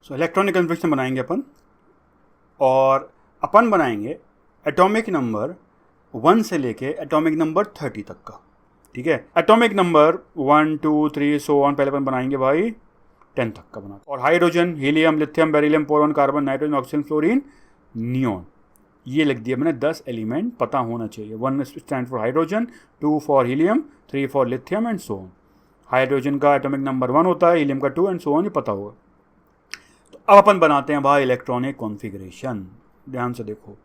Electronic configuration बनाएंगे अपन, और अपन बनाएंगे एटॉमिक नंबर 1 से लेके एटॉमिक नंबर 30 तक का। ठीक है, एटॉमिक नंबर 1 2 3 सो ऑन पहले अपन बनाएंगे भाई 10 तक का बना। और hydrogen, helium, lithium, beryllium, boron, carbon, nitrogen, oxygen, fluorine, neon, ये लिख दिया मैंने। 10 एलिमेंट पता होना चाहिए। 1 stand for hydrogen, 2 for helium, 3 for lithium and so on. Hydrogen का एटॉमिक नंबर 1 होता है, हीलियम का 2 एंड सो ऑन, ये पता होगा। तो अब अपन बनाते हैं भाई इलेक्ट्रॉनिक कॉन्फ़िगरेशन। ध्यान से देखो,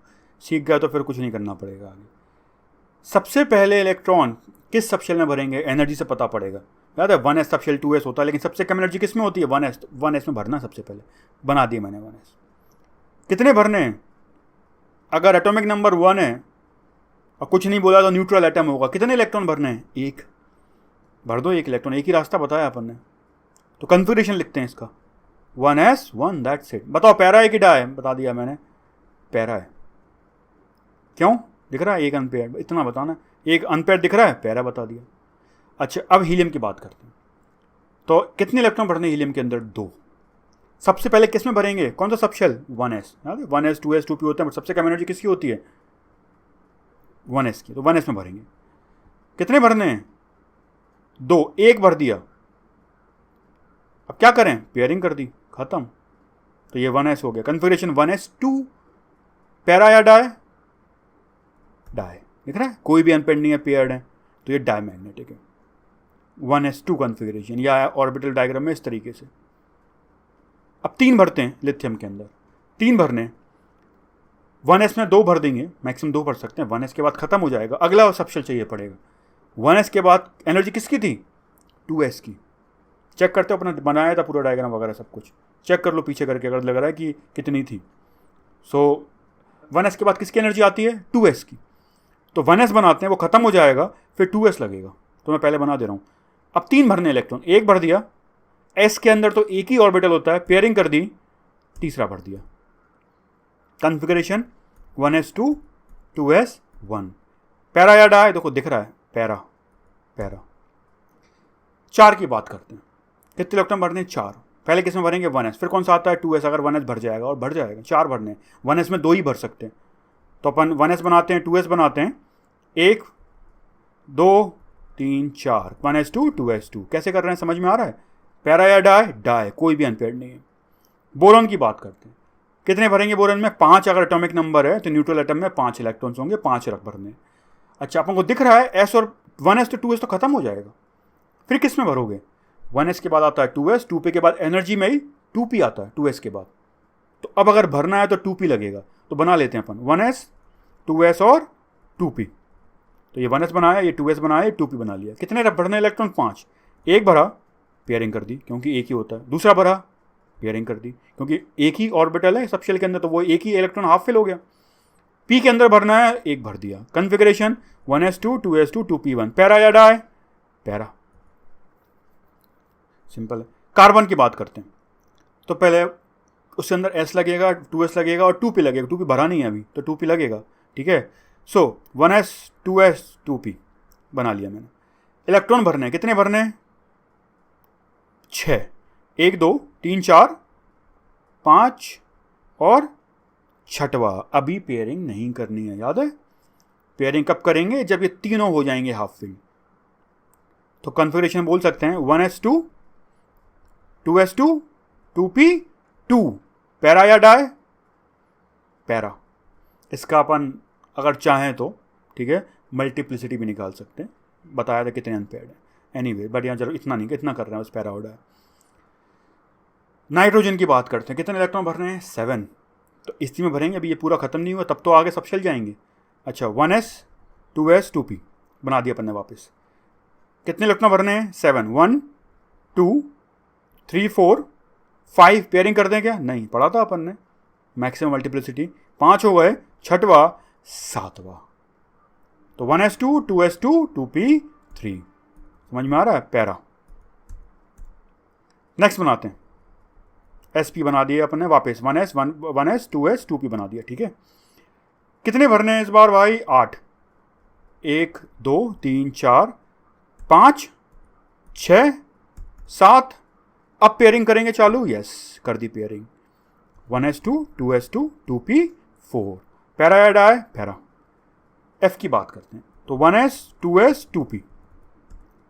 सीख गया तो फिर कुछ नहीं करना पड़ेगा आगे। सबसे पहले इलेक्ट्रॉन किस सबशेल में भरेंगे, एनर्जी से पता पड़ेगा। याद है 1s सबशेल 2s होता है, लेकिन सबसे कम एनर्जी किस में होती है, 1s। 1s में भरना सबसे पहले, बना दिए मैंने 1s। कितने भरने हैं? अगर एटॉमिक नंबर 1 है और कुछ नहीं बोला तो न्यूट्रल एटम होगा, कितने इलेक्ट्रॉन भरने हैं? 1 भर दो, 1 इलेक्ट्रॉन। एक ही रास्ता बताया अपन ने, तो कन्फिग्रेशन लिखते हैं इसका 1s 1, दैट्स इट। बताओ पैरा है कि डा है? बता दिया मैंने, पैरा है। क्यों दिख रहा है एक अनपेयर, इतना बताना। एक अनपेयर दिख रहा है, पैरा बता दिया। अच्छा, अब हीलियम की बात करते हैं। तो कितने इलेक्ट्रॉन भरने हीलियम के अंदर? 2। सबसे पहले किस में भरेंगे, कौन सा subshell? 1s। 1s 2s 2p होते हैं, सबसे कम एनर्जी किसकी होती है? 1s की। तो 1s में भरेंगे। कितने भरने हैं? 2। 1 भर दिया, अब क्या करें? पेयरिंग कर दी, खत्म। तो ये 1s हो गया। Configuration 1s2। पैरा या डाई? डाई। दिख रहा है, कोई भी अनपेयर्ड नहीं है, पेयर्ड है, तो ये डाई मैग्नेटिक है। 1s2 कन्फिग्रेशन, या ऑर्बिटल डायग्राम में इस तरीके से। अब 3 भरते हैं लिथियम के अंदर, 3 भरने। 1s में 2 भर देंगे, मैक्सिमम 2 भर सकते हैं। 1s के बाद खत्म हो जाएगा, अगला सबशेल चाहिए पड़ेगा। 1s के बाद एनर्जी किसकी थी? 2s की। चेक करते हो, अपना बनाया था पूरा डायग्राम वगैरह सब कुछ, चेक कर लो पीछे करके, अगर लग रहा है कि कितनी थी। सो 1s के बाद किसकी एनर्जी आती है? 2s की। तो 1s बनाते हैं, वो खत्म हो जाएगा, फिर 2s लगेगा। तो मैं पहले बना दे रहा हूँ। अब 3 भरने इलेक्ट्रॉन, 1 भर दिया, s के अंदर तो एक ही ऑर्बिटल होता है, पेयरिंग कर दी, तीसरा भर दिया। Configuration 1s2 2s1। पैरा या डाई? देखो दिख रहा है, पैरा। पैरा। 4 की बात करते हैं। कितने इलेक्ट्रॉन भरने? 4। पहले किस में भरेंगे? 1s। फिर कौन सा आता है? 2s। अगर 1s भर जाएगा, और भर जाएगा, 4 भरने। 1s में 2 ही भर सकते हैं, तो अपन 1s बनाते हैं, 2s बनाते हैं। 1 2 3 4, 1s2 2s2। कैसे कर रहे हैं, समझ में आ रहा है? पैरा या डाई? डाई, कोई भी अनपेयर्ड नहीं है। बोरॉन की बात करते हैं। कितने भरेंगे बोरॉन में? 5। अगर एटॉमिक नंबर है तो न्यूट्रल एटम में 5 इलेक्ट्रॉन्स होंगे, 5 रख भरने। अच्छा, अपन को दिख रहा है s और 1s तो 2s तो खत्म हो जाएगा, फिर किस में भरोगे? 1s के बाद आता है 2s, 2p के बाद एनर्जी में ही 2p आता है 2s के बाद। तो अब अगर भरना है तो 2p लगेगा, तो बना लेते हैं अपन 1s 2s और 2p। तो ये 1s बनाया, ये 2s बनाया, ये 2p बना लिया। कितने भरने इलेक्ट्रॉन? 5। 1 भरा, पेयरिंग कर दी, क्योंकि एक ही होता है। दूसरा भरा, पेयरिंग कर दी, क्योंकि एक ही ऑर्बिटल है सबशेल के अंदर, तो वो एक ही इलेक्ट्रॉन हाफ फिल हो गया। p के अंदर भरना है, 1 भर दिया। Configuration 1s2 2s2 2p1। Para या डाई? पैरा, सिंपल है। कार्बन की बात करते हैं। तो पहले उसके अंदर s लगेगा, 2s लगेगा और 2p लगेगा। 2p भरा नहीं है अभी, तो 2p लगेगा। ठीक है, सो 1s 2s 2p बना लिया मैंने। इलेक्ट्रॉन भरने हैं, कितने भरने हैं? 6। 1 2 3 4 5 और 6वां। अभी पेयरिंग नहीं करनी है, याद है? पेयरिंग कब करेंगे? जब ये तीनों हो जाएंगे हाफ फिल। तो कन्फिग्रेशन बोल सकते हैं 1s2 2s2 2p2। पैरा या डाई? पैरा। इसका अपन अगर चाहें तो, ठीक है, मल्टीप्लिसिटी भी निकाल सकते हैं, बताया था कितने अनपेयर्ड है। एनीवे, बट यहाँ जरूर इतना नहीं, इतना कर रहे हैं बस, पैरा और डाई। नाइट्रोजन की बात करते हैं। कितने इलेक्ट्रॉन भरने हैं? 7। तो इसी में भरेंगे, अभी ये पूरा खत्म नहीं हुआ, तब तो आगे सबशेल जाएंगे। अच्छा, 1s 2s 2p बना दिया अपन ने वापस। कितने इलेक्ट्रॉन भरने हैं? 7। 1 2 3 4 5। पेयरिंग कर दें क्या? नहीं, पढ़ा था अपन ने, मैक्सिमम मल्टीप्लिसिटी। 5 हो गए, 6वां 7वां। तो 1s2 2s2 2p3। समझ में आ रहा है? पैरा। नेक्स्ट बनाते हैं, sp बना दिया अपन ने वापस। 1s 2s 2p बना दिया। ठीक है, कितने भरने हैं इस बार भाई? 8। 1 2 3 4 5 6 7 अब पेयरिंग करेंगे चालू, यस कर दी pairing, 1s2 2s2 2p4, para या डाई, पैरा। एफ की बात करते हैं तो 1s 2s 2p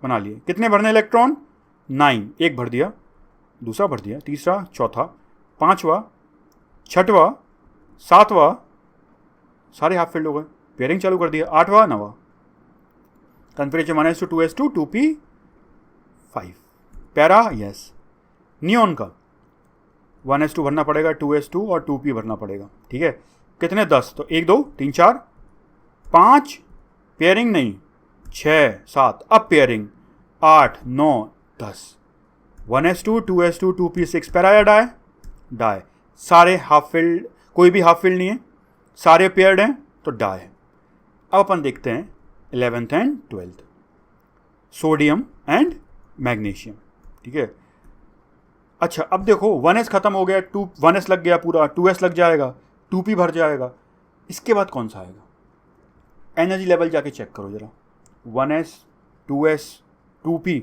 बना लिए। कितने भरने इलेक्ट्रॉन? 9, एक भर दिया, दूसरा भर दिया, तीसरा, चौथा, पांचवा, छठवा, सातवां, सारे हाफ फिल्ड हो गए, पेयरिंग चालू कर दिया, आठवां, नवा, configuration 1s2 2s2 2p5, para, yes. Neon का 1s2 भरना पड़ेगा, 2s2 और 2p भरना पड़ेगा, ठीक है। कितने? 10, तो 1 2 3 4 5, पेयरिंग नहीं, 6 7, अब pairing 8 9 10, 1s2 2s2 2p6, para या डाई, डाई। सारे हाफ फील्ड, कोई भी हाफ फील्ड नहीं है, सारे पेयर्ड हैं तो डाई है। अब अपन देखते हैं 11th and 12th, sodium and magnesium, ठीक है। अच्छा अब देखो 1s खत्म हो गया, 1s लग गया पूरा, 2s लग जाएगा, 2p भर जाएगा, इसके बाद कौन सा आएगा? एनर्जी लेवल जाके चेक करो जरा, 1s 2s 2p,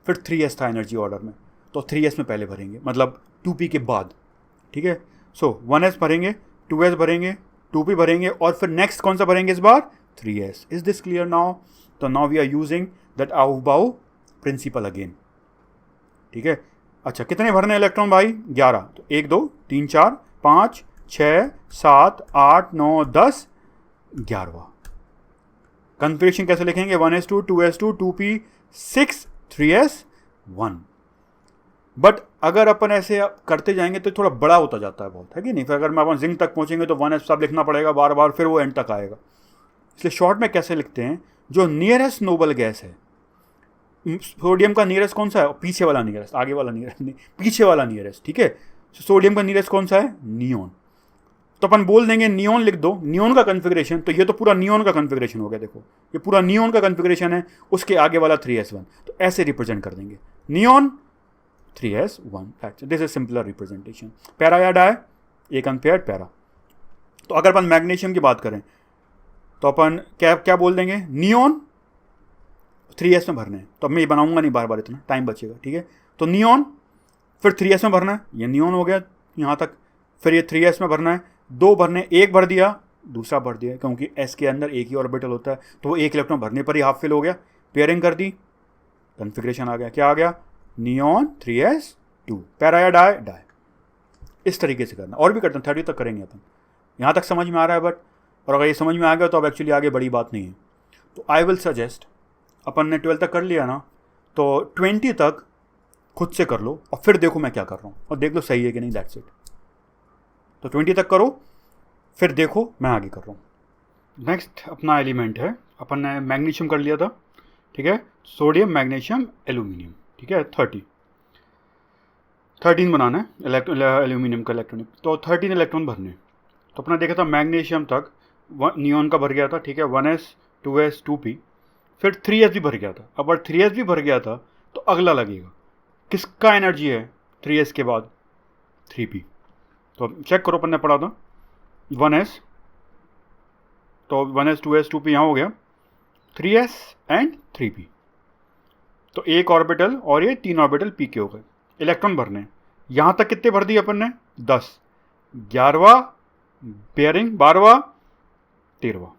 फिर 3s था एनर्जी ऑर्डर में, तो 3s में पहले भरेंगे, मतलब 2p के बाद, ठीक है। सो 1s भरेंगे, 2s भरेंगे, 2p भरेंगे, और फिर नेक्स्ट कौन सा भरेंगे इस बार? 3s। Is this clear now? तो now we are using that aufbau principle again, ठीक है। अच्छा कितने भरने इलेक्ट्रॉन भाई? 11, तो 1 2 3 4 5 6 7 8 9 10, 11वां। कन्फिग्रेशन कैसे लिखेंगे? 1s2 2s2 2p6 3s 1। But अगर अपन ऐसे करते जाएंगे तो थोड़ा बड़ा होता जाता है बहुत, है कि नहीं? फिर अगर मैं अपन जिंक तक पहुंचेंगे तो 1s सब लिखना पड़ेगा बार बार, फिर वो एंड तक आएगा। इसलिए शॉर्ट में कैसे लिखते हैं? जो नियरेस्ट नोबल गैस है, सोडियम का नियरेस्ट कौन सा है? पीछे वाला नियरेस्ट, आगे वाला नियरेस्ट नहीं, पीछे वाला नियरेस्ट, ठीक है। सोडियम का नियरेस्ट कौन सा है? नियॉन। तो अपन बोल देंगे नियॉन लिख दो, नियॉन का कन्फिग्रेशन, तो ये तो पूरा नियॉन का कन्फिग्रेशन हो गया, देखो ये पूरा नियॉन का कन्फिग्रेशन है, उसके आगे वाला 3s1, तो ऐसे रिप्रेजेंट कर देंगे, neon 3s1, this is simpler representation. Para या डाई? एक अनपेयर्ड पैरा। तो अगर अपन मैग्नीशियम की बात करें तो अपन क्या क्या बोल देंगे? नियॉन 3s में भरने हैं, तो अब मैं ये बनाऊंगा नहीं बार बार, इतना टाइम बचेगा, ठीक है। तो नियॉन फिर 3s में भरना है, ये नियॉन हो गया यहाँ तक, फिर ये 3s में भरना है, 2 भरने, एक भर दिया, दूसरा भर दिया, क्योंकि s के अंदर एक ही ऑर्बिटल होता है, तो वो एक इलेक्ट्रॉन भरने पर ही हाफ फिल हो गया, पेयरिंग कर दी, कन्फिग्रेशन आ गया, क्या आ गया? नियॉन 3s2, पैरा या डाई, डाई। इस तरीके से करना, और भी करते हैं, 30 तक करेंगे अपन। यहाँ तक समझ में आ रहा है? बट और अगर ये समझ में आ गया तो अब एक्चुअली आगे बड़ी बात नहीं है। तो आई विल सजेस्ट, अपन ने 12 तक कर लिया ना, तो 20 तक खुद से कर लो और फिर देखो मैं क्या कर रहा हूँ, और देख लो सही है कि नहीं, दैट्स इट। तो 20 तक करो, फिर देखो मैं आगे कर रहा हूँ। नेक्स्ट अपना एलिमेंट है, अपन ने मैग्नीशियम कर लिया था, ठीक है, सोडियम मैग्नीशियम एल्यूमिनियम, ठीक है, 13 बनाना है एल्यूमिनियम का इलेक्ट्रॉनिक, तो 13 इलेक्ट्रॉन भरने। तो अपना देखा था मैग्नीशियम तक नियॉन का भर गया था, ठीक है, 1s 2s 2p, फिर 3s भी भर गया था। अब अगर 3s भी भर गया था तो अगला लगेगा, किसका एनर्जी है 3s के बाद? 3p। तो चेक करो, अपन ने पढ़ा था 1s, तो 1s 2s 2p यहाँ हो गया, 3s एंड 3p, तो एक ऑर्बिटल और ये 3 ऑर्बिटल p के हो गए। इलेक्ट्रॉन भरने, यहाँ तक कितने भर दिए अपन ने? 10, 11वां पेयरिंग, 12वां 13वां,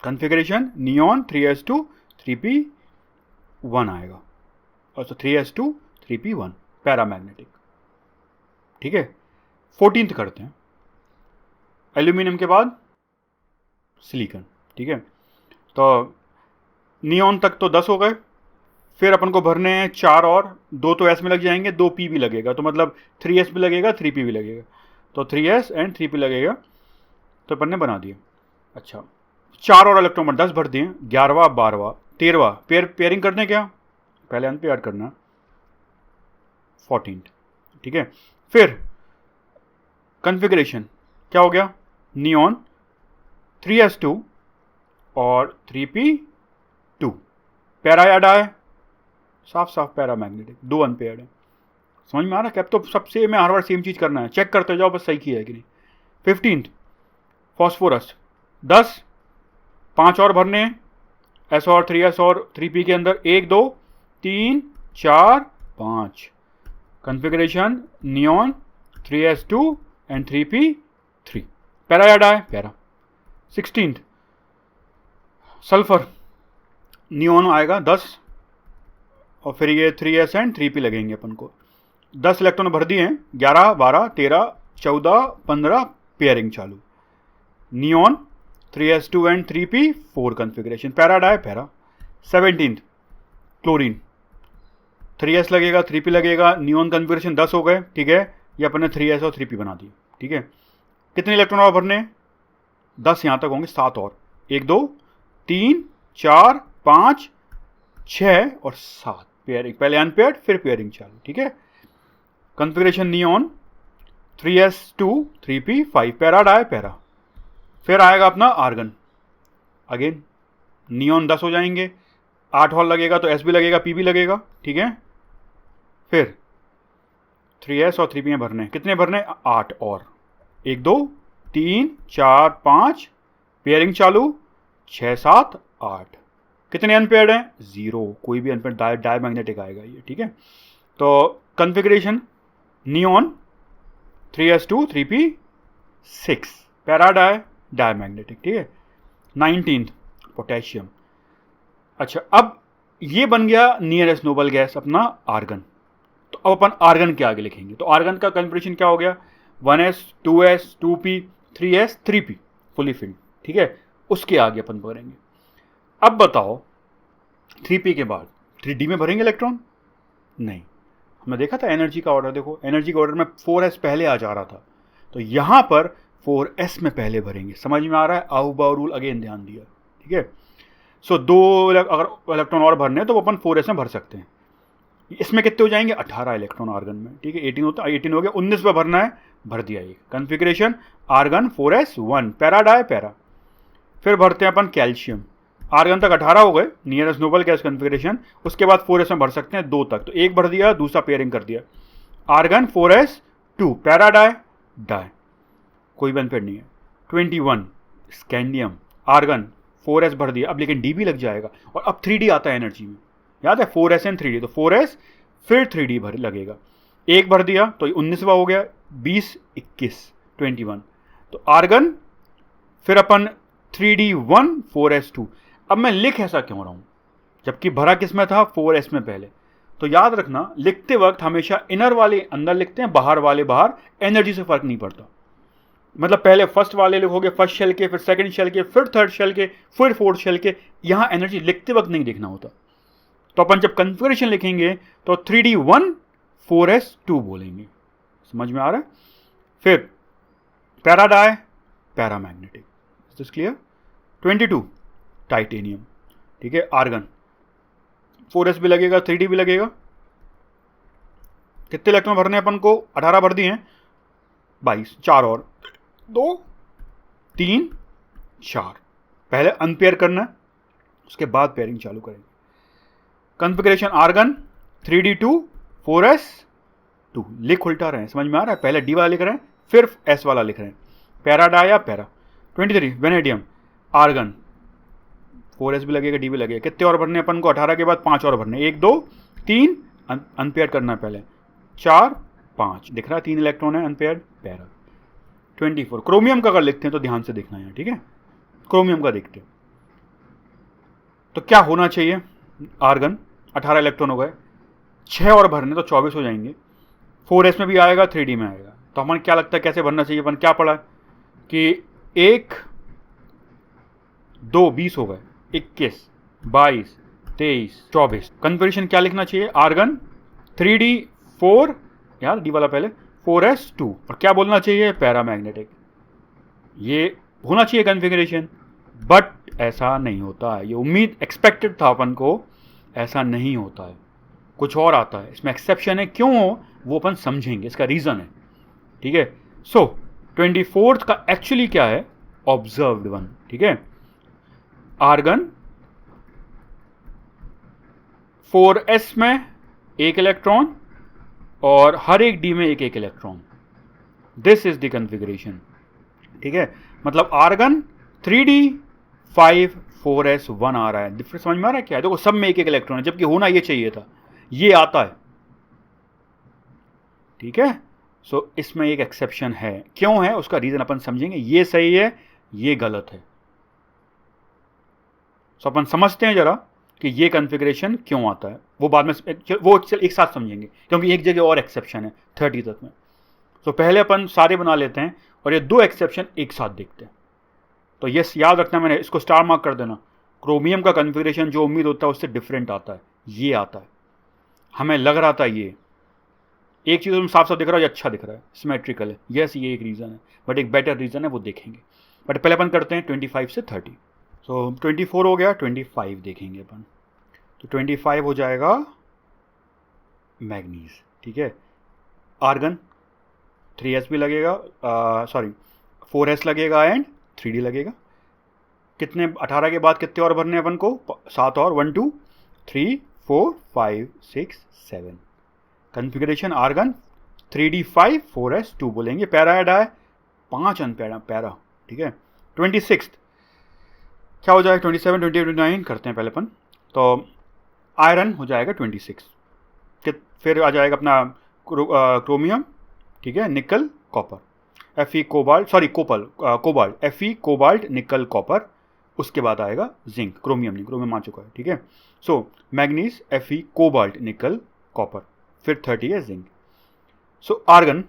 कन्फिग्रेशन नियॉन 3s2 3p1 आएगा, और तो 3s2 3p1 पैरामैग्नेटिक, ठीक है। 14th करते हैं, एल्यूमिनियम के बाद सिलिकॉन, ठीक है। तो नियॉन तक तो 10 हो गए, फिर अपन को भरने हैं 4 और, 2 तो s में लग जाएंगे, 2 p भी लगेगा, तो मतलब 3s भी लगेगा 3p भी लगेगा, तो 3s एंड 3p लगेगा, तो अपन ने बना दिया। अच्छा 4 और इलेक्ट्रॉन 10 भर दिए, 11वां 12वां 13वां, पेयरिंग करने क्या? पहले अनपेयर करना, 14th, ठीक है। फिर कन्फिग्रेशन क्या हो गया? नियॉन 3s2 और 3p2, पैरा या डाई? साफ साफ पैरामैग्नेटिक, 2 अनपेयर्ड है। समझ में आ रहा है? कैप तो सबसे में हर बार सेम चीज़ करना है, चेक करते जाओ बस सही किया है कि नहीं। 15th फॉस्फोरस 10, 5 और भरने हैं, s और 3s और 3p के अंदर, 1 2 3 4 5, configuration neon 3s2 and 3p3। Para या dia? Para. 16th sulphur, neon आएगा 10 और फिर ये 3s एंड 3p लगेंगे अपन को। 10 इलेक्ट्रॉन भर दिए हैं, 11 12 13 14 15 पेयरिंग चालू। Neon 3s2 and 3p 4 configuration, para dia para. 17th chlorine, 3s लगेगा 3p लगेगा, नियॉन कॉन्फ़िगरेशन 10 हो गए, ठीक है। ये अपन ने 3s और 3p बना दिए, ठीक है। कितने इलेक्ट्रॉन और भरने? 10 यहाँ तक होंगे, 7 और, 1 2 3 4 5 6 और 7 पेयरिंग, पहले अनपेयर्ड फिर पेयरिंग चालू, ठीक है। Configuration neon 3s2 3p 5, para dia para. फिर आएगा अपना आर्गन, अगेन नियॉन 10 हो जाएंगे, 8 और लगेगा तो s भी लगेगा p भी लगेगा, ठीक है। फिर 3s और 3p में भरने, कितने भरने? 8 और, 1 2 3 4 5 पेयरिंग चालू, 6 7 8। कितने अनपेयर्ड हैं? 0, कोई भी अनपेयर्ड डाई मैग्नेटिक आएगा ये, ठीक है। तो configuration neon 3s2 3p 6, para diamagnetic, ठीक है। 19th potassium. अच्छा, अब ये बन गया नियरेस्ट नोबल गैस अपना आर्गन। तो अब अपन आर्गन के आगे लिखेंगे, तो आर्गन का कॉन्फ़िगरेशन क्या हो गया? 1s 2s 2p 3s 3p fully filled, ठीक है। उसके आगे अपन भरेंगे। अब बताओ 3p के बाद 3d में भरेंगे इलेक्ट्रॉन? नहीं, हमने देखा था एनर्जी का ऑर्डर, देखो एनर्जी के ऑर्डर में 4s पहले आ जा रहा था, तो यहां पर 4s में पहले भरेंगे। समझ में आ रहा है? आउबा रूल अगेन ध्यान दिया, ठीक है। सो 2 अगर इलेक्ट्रॉन और भरने हैं तो अपन 4s में भर सकते हैं। इसमें कितने हो जाएंगे? 18 इलेक्ट्रॉन आर्गन में, ठीक है। 18 होता, 18 हो गया, 19 पे भरना है, भर दिया ये। Configuration argon 4s1, para dia para. फिर भरते हैं अपन कैल्शियम, आर्गन तक 18 हो गए, नियरेस्ट नोबल गैस कॉन्फ़िगरेशन। उसके बाद 4s में भर सकते हैं 2 तक, तो एक भर दिया, दूसरा पेयरिंग कर दिया। आर्गन 4s2, पैरा डाई, कोई बेनिफिट नहीं है। 21 स्कैंडियम, आर्गन 4s भर दिया, अब लेकिन d भी लग जाएगा, और अब 3d आता है एनर्जी में, याद है 4s एंड 3d, तो 4s फिर 3d भर लगेगा। एक भर दिया तो 19वां हो गया, 20 21 21। तो आर्गन फिर अपन 3d1 4s2। अब मैं लिख ऐसा क्यों रहा हूं जबकि भरा किस में था? 4s में पहले। तो याद रखना, लिखते वक्त हमेशा इनर वाले अंदर लिखते हैं, बाहर वाले बाहर, एनर्जी से फर्क नहीं पड़ता। मतलब पहले फर्स्ट वाले लिखोगे फर्स्ट शेल के, फिर सेकंड शेल के, फिर थर्ड शेल के, फिर फोर्थ शेल के, यहां एनर्जी लिखते वक्त नहीं देखना होता। तो अपन जब कॉन्फ़िगरेशन लिखेंगे तो 3d1 4s2 बोलेंगे। समझ में आ रहा है? फिर para dia paramagnetic, is this clear? 22 titanium, ठीक है। आर्गन 4s भी लगेगा, 3d भी लगेगा। कितने इलेक्ट्रॉन भरने अपन को? 18 भर दिए हैं, 22, 4 और, 2 3 4। पहले अनपेयर करना है, उसके बाद पेयरिंग चालू करेंगे। कॉन्फ़िगरेशन आर्गन 3d2 4s2, लिख उल्टा रहे हैं, समझ में आ रहा है? पहले d वाला लिख रहे हैं, फिर s वाला लिख रहे हैं, पैरा डाई या पैरा। 23 वेनेडियम, आर्गन 4s भी लगेगा, d भी लगेगा। कितने और भरने अपन को? 18 के बाद 5 और भरने, 1 2 3 अनपेयर करना है पहले, 4 5, दिख रहा है 3 इलेक्ट्रॉन है अनपेयर्ड, पैरा। 24 क्रोमियम का अगर लिखते हैं तो ध्यान से देखना है, ठीक है। क्रोमियम का देखते हैं तो क्या होना चाहिए? आर्गन 18 इलेक्ट्रॉन हो गए, 6 और भरने तो 24 हो जाएंगे। 4s में भी आएगा, 3d में आएगा। तो हमें क्या लगता है कैसे भरना चाहिए? अपन क्या पढ़ा कि 1 2 20 हो गए, 21 22 23 24। कन्वर्शन क्या लिखना चाहिए? आर्गन 3d 4, यार डी वाला पहले, 4s2, और क्या बोलना चाहिए? पैरामैग्नेटिक। ये होना चाहिए कॉन्फ़िगरेशन, बट ऐसा नहीं होता है। ये उम्मीद एक्सपेक्टेड था अपन को, ऐसा नहीं होता है, कुछ और आता है। इसमें एक्सेप्शन है, क्यों हो वो अपन समझेंगे, इसका रीज़न है, ठीक है। सो 24th का एक्चुअली क्या है? ऑब्जर्व्ड वन, ठीक है। आर्गन 4s में 1 इलेक्ट्रॉन और हर एक d में 1 1 electron. This is the configuration, ठीक है। मतलब आर्गन 3d 5 4s 1 आ रहा है। डिफरेंस समझ में आ रहा है क्या है? देखो सब में 1 1 इलेक्ट्रॉन है, जबकि होना ये चाहिए था, ये आता है। ठीक है। सो इसमें एक एक्सेप्शन है, क्यों है उसका रीज़न अपन समझेंगे। ये सही है, ये गलत है। सो अपन समझते हैं जरा कि ये कॉन्फ़िगरेशन क्यों आता है, वो बाद में वो एक साथ समझेंगे, क्योंकि एक जगह और एक्सेप्शन है 30 तक में। तो पहले अपन सारे बना लेते हैं और ये 2 एक्सेप्शन एक साथ देखते हैं। तो ये याद रखना, मैंने इसको स्टार मार्क कर देना। क्रोमियम का कॉन्फ़िगरेशन जो उम्मीद होता है उससे डिफरेंट आता है, ये आता है। हमें लग रहा था ये एक चीज़ तुम साफ साफ दिख रहा है, ये अच्छा दिख रहा है, सिमेट्रिकल है, यस ये एक रीज़न है, बट एक बेटर रीज़न है, वो देखेंगे। बट पहले अपन करते हैं 25 से 30। सो 24 हो गया, 25 देखेंगे अपन। तो 25 हो जाएगा मैग्नीज, ठीक है। आर्गन 3s भी लगेगा, सॉरी 4s लगेगा एंड 3d लगेगा। कितने 18 के बाद कितने और भरने अपन को? 7 और, 1 2 3 4 5 6 7। कॉन्फ़िगरेशन आर्गन 3d 5 4s 2 बोलेंगे। पैरा है डाई 5 अनपैरा पैरा, ठीक है। 26 क्या हो जाएगा? 27 28 29 करते हैं पहले अपन। तो आयरन हो जाएगा 26, फिर आ जाएगा अपना क्रोमियम, ठीक है, nickel copper, Fe cobalt, sorry cobalt, Fe cobalt nickel copper. उसके बाद आएगा जिंक, क्रोमियम नहीं, क्रोमियम आ चुका है, ठीक है। So manganese Fe cobalt nickel copper, फिर 30 है जिंक। सो आर्गन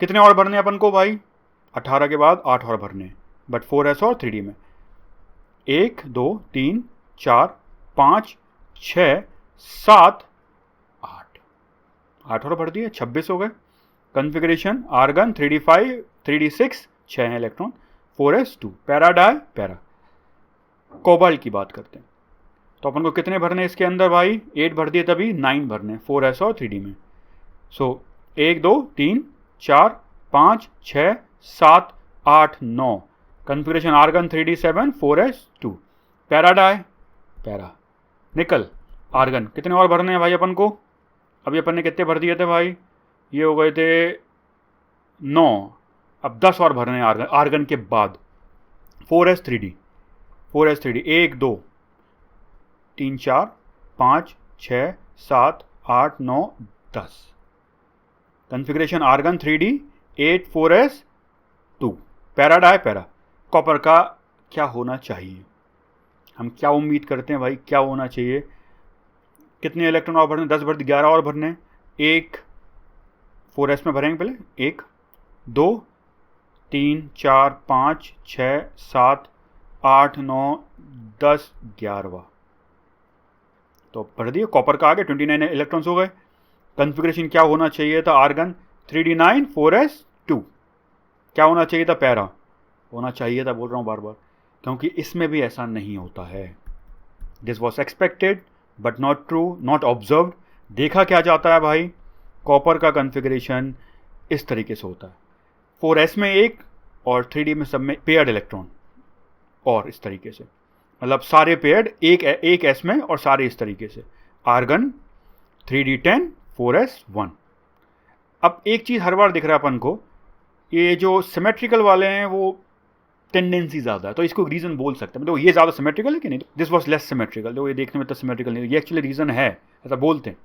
कितने और भरने अपन को भाई? 18 के बाद 8 और भरने, बट 4s और 3d में 1 2 3 4 5 6 7 8 और भर दिए, 26 हो गए। कॉन्फ़िगरेशन आर्गन 3d 5 3d 6 6 है electron, 4s 2 para dia para. Cobalt की बात करते हैं, तो अपन को कितने भरने इसके अंदर भाई? 8 भर दिए, तभी 9 भरने 4s और 3d में। So 1 2 3 4 5 6 7 8 9। Configuration argon 3d 7 4s 2 para dia para. Nickel argon कितने और भरने हैं भाई अपन को? अभी अपन ने कितने भर दिए थे भाई? ये हो गए थे 9, अब 10 और भरने हैं आर्गन के बाद। 4s 3d 1 2 3 4 5 6 7 8 9 10। Configuration argon 3d 8 4s 2 para dia para. Copper का क्या होना चाहिए? हम क्या उम्मीद करते हैं भाई, क्या होना चाहिए? कितने इलेक्ट्रॉन और भरने? 10 भर दिए, 11 और भरने। 1 4s में भरेंगे पहले, 1 2 3 4 5 6 7 8 9 10 11। तो भर दिए, कॉपर का आगे 29 इलेक्ट्रॉन्स हो गए। कॉन्फ़िगरेशन क्या होना चाहिए था? आर्गन 3d 9 4s 2 क्या होना चाहिए था? पैरा होना चाहिए था, बोल रहा हूँ बार बार, क्योंकि इसमें भी ऐसा नहीं होता है। This was expected but not true, not observed. देखा क्या जाता है भाई? कॉपर का कॉन्फ़िगरेशन इस तरीके से होता है, 4s में 1 और 3d में सब में पेयर्ड इलेक्ट्रॉन, और इस तरीके से, मतलब सारे पेयर्ड एक s में और सारे इस तरीके से। Argon 3d 10 4s 1। अब एक चीज़ हर बार दिख रहा है अपन को, ये जो सिमेट्रिकल वाले हैं वो टेंडेंसी ज़्यादा है, तो इसको रीज़न बोल सकते हैं। तो ये ज़्यादा सिमेट्रिकल है कि नहीं? दिस वॉज लेस सिमेट्रिकल, तो ये देखने में तो सिमेट्रिकल नहीं, ये एक्चुअली रीज़न है, ऐसा बोलते हैं,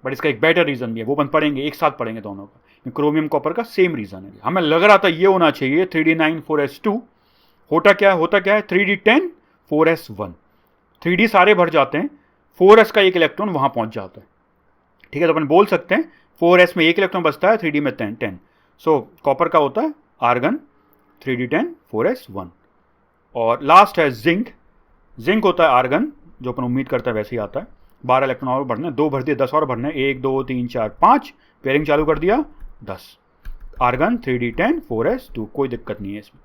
बट इसका एक बेटर रीज़न भी है, वो अपन पढ़ेंगे, एक साथ पढ़ेंगे दोनों का। क्रोमियम कॉपर का सेम रीज़न है। हमें लग रहा था ये होना चाहिए 3d 9 4s 2। होता क्या है? 3d 10 4s 1। 3d सारे भर जाते हैं, 4s का एक इलेक्ट्रॉन वहाँ पहुँच जाता है, ठीक है। तो अपन बोल सकते हैं 4s में एक इलेक्ट्रॉन बचता है, 3d में 10। सो कॉपर का होता है आर्गन 3d 10 4s 1। और लास्ट है जिंक होता है आर्गन, जो अपन उम्मीद करता है वैसे ही आता है। 12 इलेक्ट्रॉन और भरने, 2 भर दिए, 10 और भरने, 1 2 3 4 5 पेयरिंग चालू कर दिया, 10। आर्गन 3d 10 4s 2, कोई दिक्कत नहीं है इसमें।